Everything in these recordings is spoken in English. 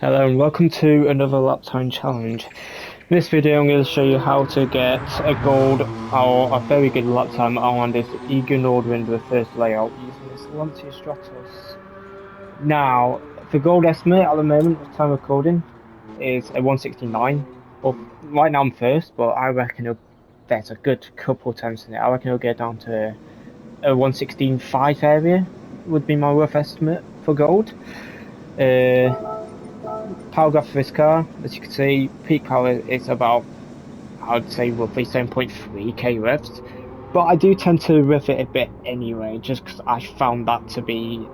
Hello and welcome to another lap time challenge. In this video I'm going to show you how to get a gold or a very good lap time on this Eiger Norwand reverse layout using this Lancia Stratos. Now, the gold estimate at the moment of time recording is a 169. Well, right now I'm first, but I reckon there's a good couple times in it. I reckon it'll get down to a 116.5 area would be my rough estimate for gold. Uh, Power graph of this car, as you can see, peak power is about, I would say, roughly 7.3k revs. But I do tend to rev it a bit anyway, just because I found that to be,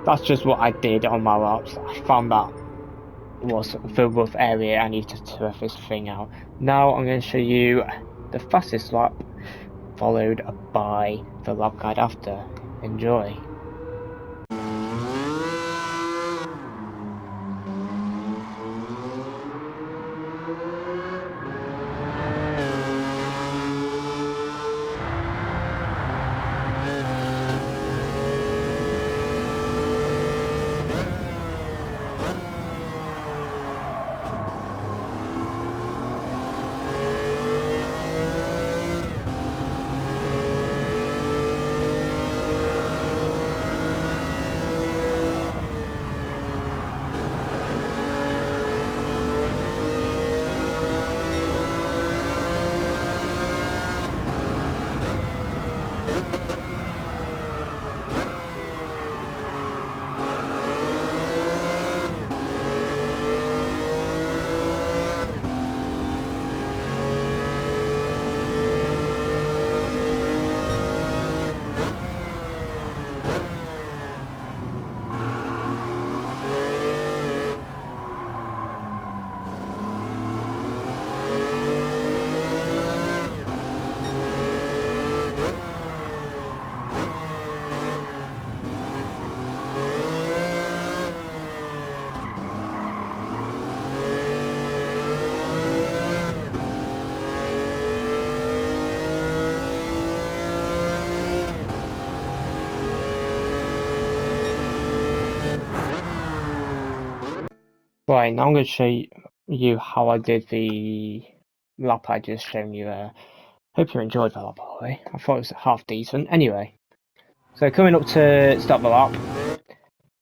that's just what I did on my laps. I found that was the rough area I needed to rev this thing out. Now I'm going to show you the fastest lap, followed by the lap guide after. Enjoy. Right, now I'm going to show you how I did the lap I just shown you there. Hope you enjoyed the lap, by the way. I thought it was half decent. Anyway, so coming up to start the lap,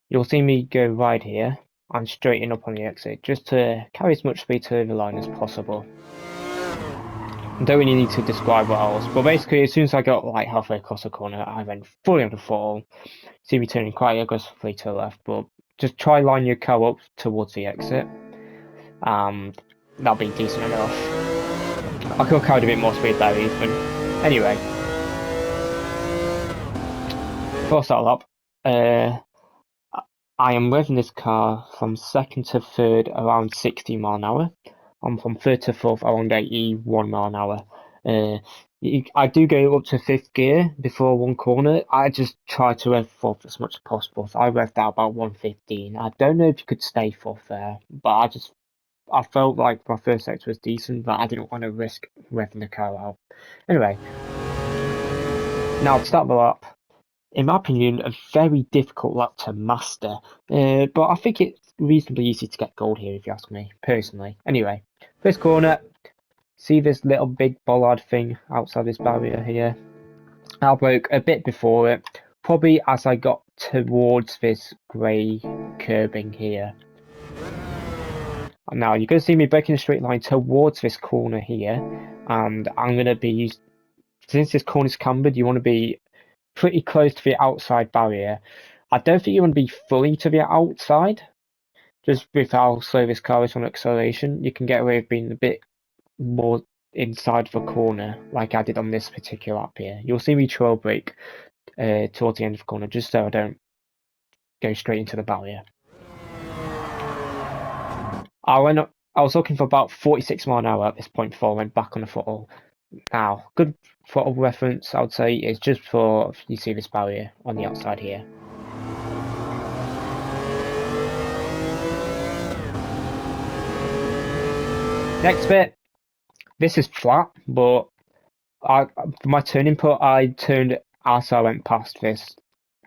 you'll see me go right here and straighten up on the exit, just to carry as much speed to the line as possible. I don't really need to describe what else, but basically as soon as I got like halfway across the corner, I went fully on the throttle. See me turning quite aggressively to the left, but just try line your car up towards the exit. That'll be decent enough. I could have carried a bit more speed there even. Anyway, before I start up, I am revving this car from second to third around 60 mile an hour. I'm from third to fourth around 81 mile an hour. I do go up to fifth gear before one corner. I just try to rev fourth as much as possible. So I revved out about 115. I don't know if you could stay fourth there, but I felt like my first sector was decent, but I didn't want to risk revving the car out. Anyway, now to start the lap, in my opinion, a very difficult lap to master, but I think it's reasonably easy to get gold here if you ask me, personally. Anyway, first corner, see this little big bollard thing outside this barrier here? I broke a bit before it, probably as I got towards this grey curbing here. Now you're going to see me breaking a straight line towards this corner here, and I'm going to be, since this corner is cambered, you want to be pretty close to the outside barrier. I don't think you want to be fully to the outside, just with how slow this car is on acceleration. You can get away with being a bit more inside the corner, like I did on this particular lap here. You'll see me trail brake towards the end of the corner, just so I don't go straight into the barrier. I was looking for about 46 mile an hour at this point before I went back on the throttle. Now, good throttle reference, I would say, is just for, you see this barrier on the outside here. Next bit, this is flat, but for my turn input, I turned as I went past this,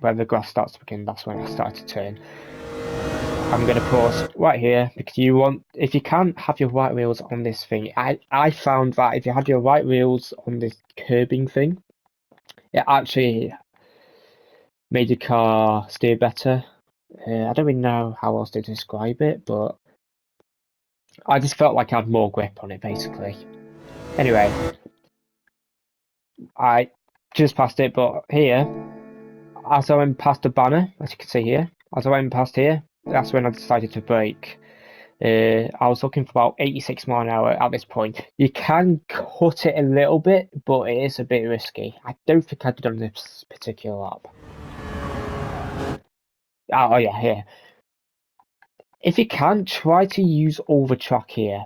where the grass starts to begin, that's when I started to turn. I'm going to pause right here because if you can't have your right wheels on this thing, I found that if you had your right wheels on this curbing thing, it actually made your car steer better. I don't really know how else to describe it, but I just felt like I had more grip on it, basically. Anyway, I just passed it, but here, as I went past the banner, as you can see here, as I went past here, that's when I decided to brake. I was looking for about 86 miles an hour at this point. You can cut it a little bit, but it is a bit risky. I don't think I did on this particular lap. Oh yeah, here. If you can, try to use overtrack here.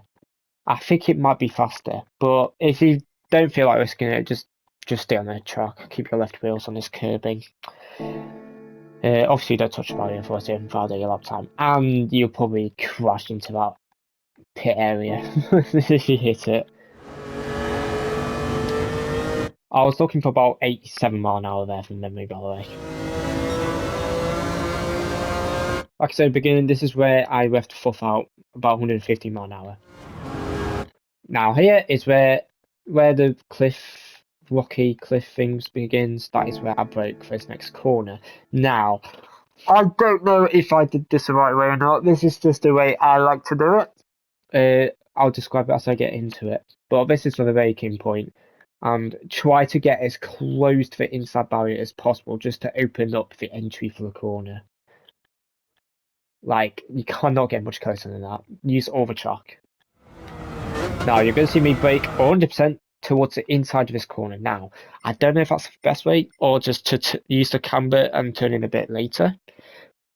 I think it might be faster, but if you don't feel like risking it, just stay on the track. Keep your left wheels on this curbing. Obviously, don't touch the barrier for a validate your lap time, and you'll probably crash into that pit area if you hit it. I was looking for about 87 miles an hour there from memory, by the way. Like I said at the beginning, this is where I left fluff out about 150 miles an hour. Now here is where the rocky cliff things begins. That is where I broke for this next corner. Now, I don't know if I did this the right way or not. This is just the way I like to do it. I'll describe it as I get into it. But this is for the braking point. And try to get as close to the inside barrier as possible just to open up the entry for the corner. Like, you cannot get much closer than that. Use overtrack. Now, you're going to see me brake 100% towards the inside of this corner. Now, I don't know if that's the best way or just to use the camber and turn in a bit later.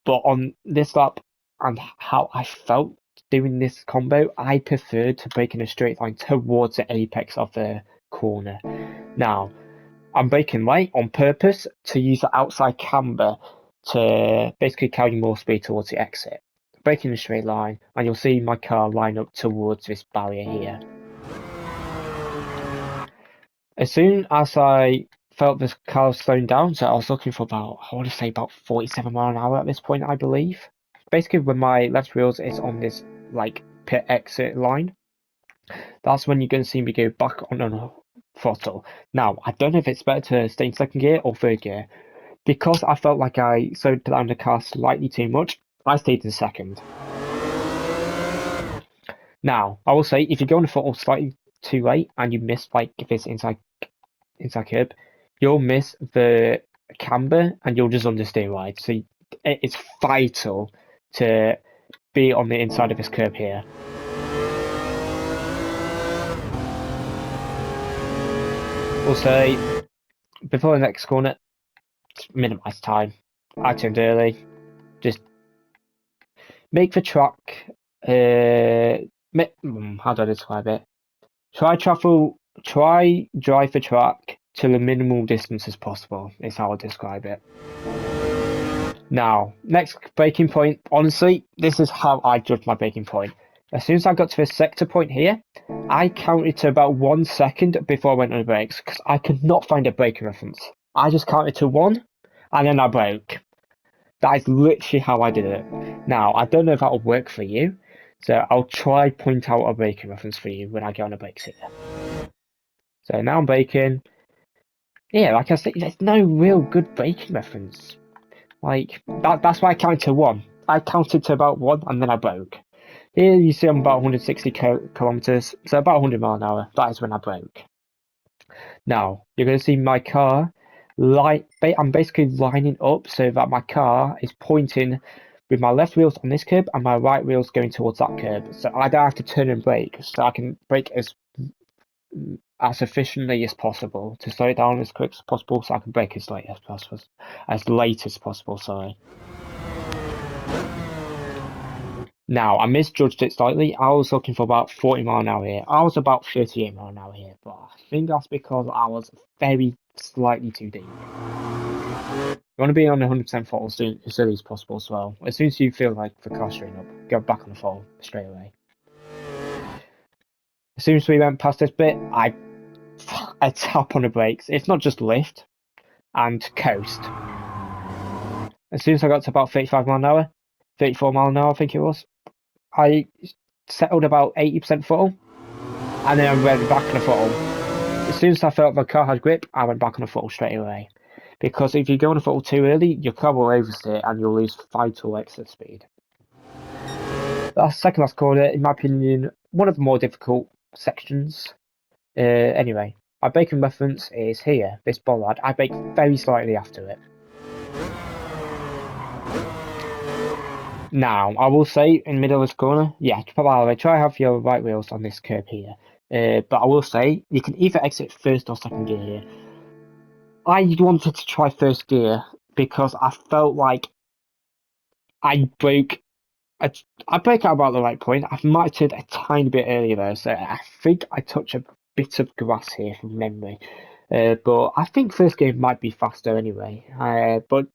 But on this lap and how I felt doing this combo, I preferred to brake in a straight line towards the apex of the corner. Now, I'm braking late on purpose to use the outside camber to basically carry more speed towards the exit. Braking in a straight line, and you'll see my car line up towards this barrier here. As soon as I felt this car slowing down, so I was looking for about, I want to say about 47 miles an hour at this point, I believe. Basically, when my left wheels is on this like pit exit line, that's when you're going to see me go back on a throttle. Now, I don't know if it's better to stay in second gear or third gear. Because I felt like I slowed down the car slightly too much, I stayed in second. Now, I will say, if you go on the throttle slightly too late and you miss like this inside curb, you'll miss the camber and you'll just understeer wide. So it's vital to be on the inside of this curb here. We'll say, before the next corner, minimize time. I turned early. Just make the track. How do I describe it? Try drive the track to the minimal distance as possible. Is how I describe it. Now, next braking point. Honestly, this is how I judge my braking point. As soon as I got to this sector point here, I counted to about 1 second before I went on the brakes because I could not find a braking reference. I just counted to 1 and then I broke. That is literally how I did it. Now, I don't know if that will work for you, so I'll try point out a braking reference for you when I get on the brakes here. So now I'm braking. Yeah, like I said, there's no real good braking reference. Like, that's why I counted to 1. I counted to about 1 and then I broke. Here you see I'm about 160 kilometers, so about 100 miles an hour. That is when I broke. Now, you're going to see my car, I'm basically lining up so that my car is pointing with my left wheels on this curb and my right wheels going towards that curb. So I don't have to turn and brake, so I can brake as efficiently as possible to slow it down as quick as possible, so I can brake as late as possible. Sorry. Now, I misjudged it slightly. I was looking for about 40 miles an hour here. I was about 38 miles an hour here, but I think that's because I was very slightly too deep. You want to be on 100% throttle as early as possible as well. As soon as you feel like the car's straight up, go back on the throttle straight away. As soon as we went past this bit, I tap on the brakes. It's not just lift and coast. As soon as I got to about 35 miles an hour, 34 mile an hour, I think it was. I settled about 80% throttle, and then I went back on the throttle. As soon as I felt the car had grip, I went back on the throttle straight away. Because if you go on the throttle too early, your car will oversteer and you'll lose vital exit speed. That's second last corner, in my opinion, one of the more difficult sections. Anyway, my braking reference is here, this bollard. I brake very slightly after it. Now, I will say, in the middle of this corner, yeah, try have your right wheels on this curb here. But I will say, you can either exit first or second gear here. I wanted to try first gear because I felt like I broke out about the right point. I might have turned a tiny bit earlier though, so I think I touched a bit of grass here from memory. But I think first gear might be faster anyway. But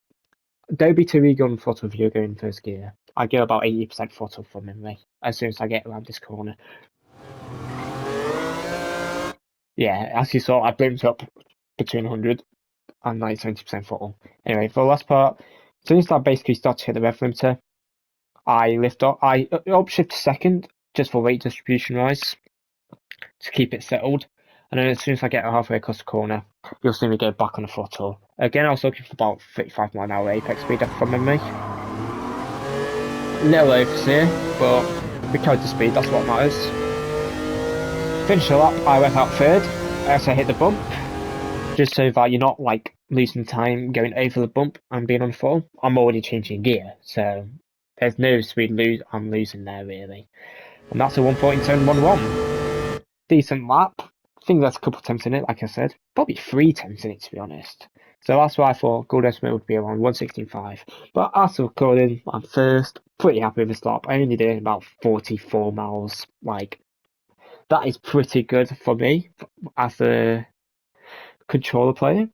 don't be too eager on throttle if you're going first gear. I go about 80% throttle from memory as soon as I get around this corner. Yeah, as you saw, I blimped up between 100 and 90-70% throttle. Anyway, for the last part, as soon as I basically start to hit the rev limiter, I lift up. I upshift to second just for weight distribution wise to keep it settled. And then as soon as I get halfway across the corner, you'll see me go back on the throttle. Again, I was looking for about 35 mile an hour apex speed from memory. Little oversteer, but we carried the speed, that's what matters. Finish the lap, I went out third as I hit the bump, just so that you're not like losing time going over the bump and being on full. I'm already changing gear, so there's no speed I'm losing there really. And that's a 1.711. Decent lap. I think that's a couple of attempts in it, like I said. Probably 3 attempts in it, to be honest. So that's why I thought gold estimate would be around 116.5. But after recording, I'm first. Pretty happy with this lap. I only did about 44 miles. Like, that is pretty good for me as a controller player.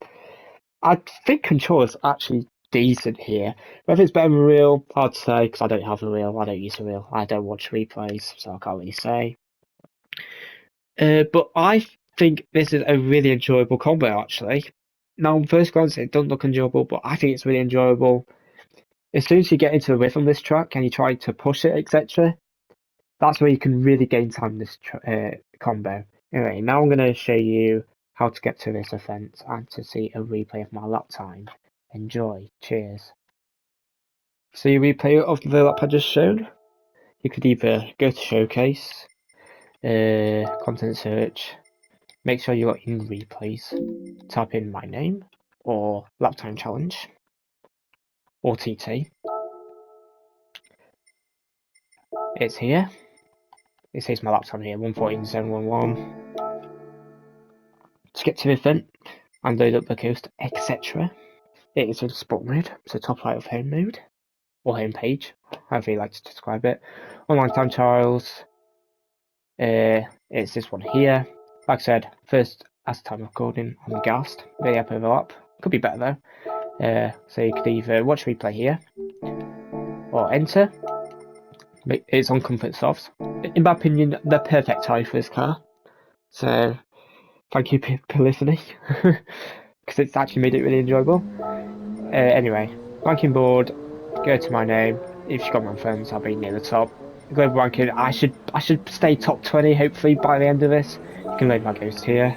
I think controller's actually decent here. Whether it's better than real, hard to say, because I don't have a reel, I don't use a reel, I don't watch replays, so I can't really say. But I think this is a really enjoyable combo, actually. Now, on first glance, it doesn't look enjoyable, but I think it's really enjoyable. As soon as you get into the rhythm of this track and you try to push it, etc., that's where you can really gain time in this combo. Anyway, now I'm going to show you how to get to this event and to see a replay of my lap time. Enjoy. Cheers. See a replay of the lap I just showed? You could either go to showcase, content search, make sure you're in replays, type in my name, or lap time challenge, or TT. It's here. It says my lap time here, 1:14.711. To get to the event and load up the coast, etc. It is in sport mode, so top right of home mode, or home page, however you like to describe it. Online time trials, it's this one here. Like I said, first as time of recording, I'm gassed, really happy with the lap. Could be better though. So you could either watch replay here, or enter. It's on comfort softs. In my opinion, the perfect tire for this car. So thank you for listening, because it's actually made it really enjoyable. Anyway, ranking board, go to my name. If you've got my friends, I'll be near the top. Global ranking, I should stay top 20 hopefully by the end of this. You can load my ghost here.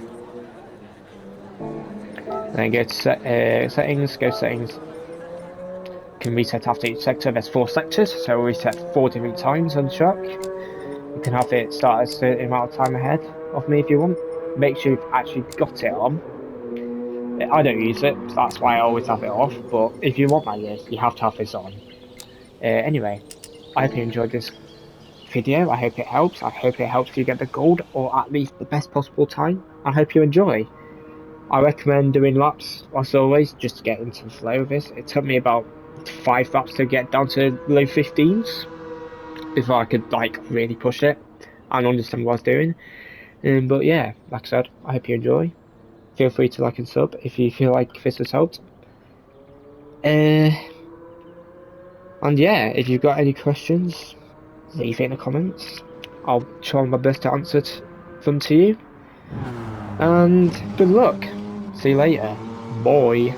And then go to settings, go settings. You can reset after each sector. There's 4 sectors, so we'll reset 4 different times on the track. You can have it start a certain amount of time ahead of me if you want. Make sure you've actually got it on. I don't use it, so that's why I always have it off, but if you want my list, you have to have this on. Anyway, I hope you enjoyed this video. I hope it helps. I hope it helps you get the gold, or at least the best possible time. I hope you enjoy. I recommend doing laps, as always, just to get into the flow of this. It took me about 5 laps to get down to low 15s before I could like really push it and understand what I was doing. But yeah, like I said, I hope you enjoy. Feel free to like and sub if you feel like this has helped. And yeah, if you've got any questions, leave it in the comments. I'll try my best to answer them to you. And good luck. See you later. Bye.